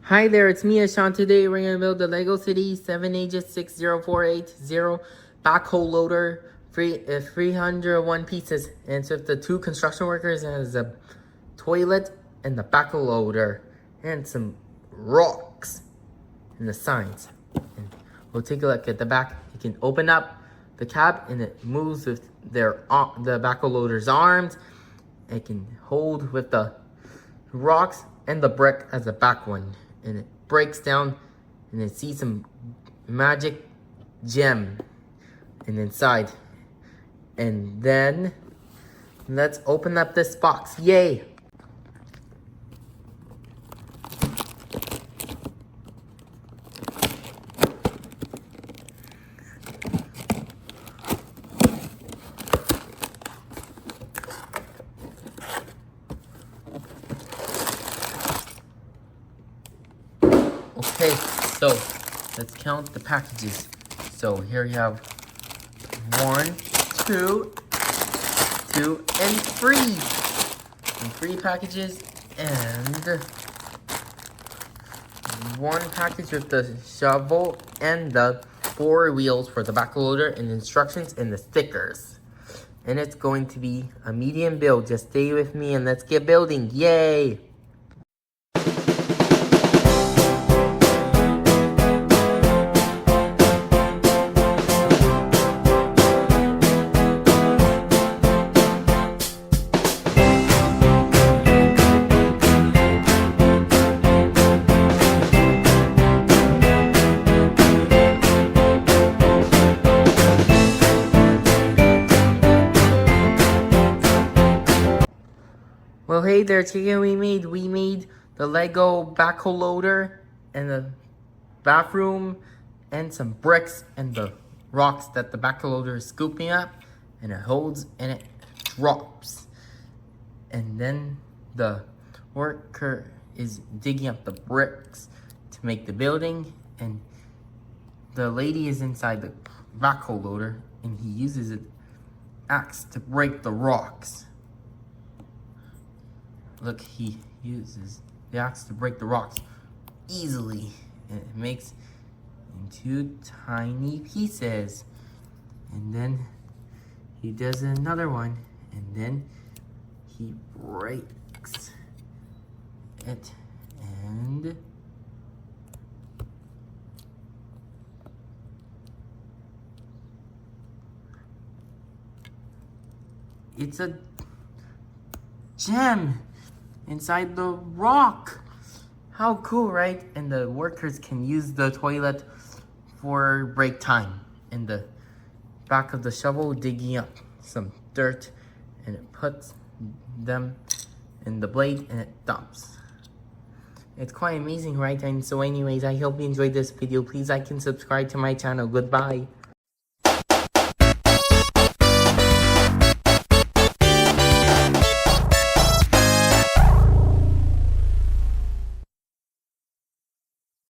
Hi there, it's me, Sean. Today we're gonna build the Lego City 7Aegis 60480 backhoe loader, 301 pieces. And it's with the 2 construction workers, and has a toilet and the backhoe loader and some rocks and the signs. And we'll take a look at the back. You can open up the cab and it moves with the backhoe loader's arms. It can hold with the rocks and the brick as the back one. And it breaks down and it sees some magic gem inside. And then let's open up this box. Yay! Okay, so let's count the packages. So here you have 1, 2, and 3. And 3 packages, and 1 package with the shovel and the 4 wheels for the backhoe loader, and instructions and the stickers. And it's going to be a medium build. Just stay with me and let's get building. Yay! Well, hey there, chicken. We made the Lego backhoe loader and the bathroom and some bricks and the rocks that the backhoe loader is scooping up, and it holds and it drops. And then the worker is digging up the bricks to make the building, and the lady is inside the backhoe loader, and he uses an axe to break the rocks. Look, he uses the axe to break the rocks easily, and it makes into tiny pieces. And then he does another one, and then he breaks it, and it's a gem inside the rock. How cool, right? And the workers can use the toilet for break time. In the back of the shovel, digging up some dirt, and it puts them in the blade and it dumps. It's quite amazing, right? And so anyways, I hope you enjoyed this video. Please like and subscribe to my channel. Goodbye.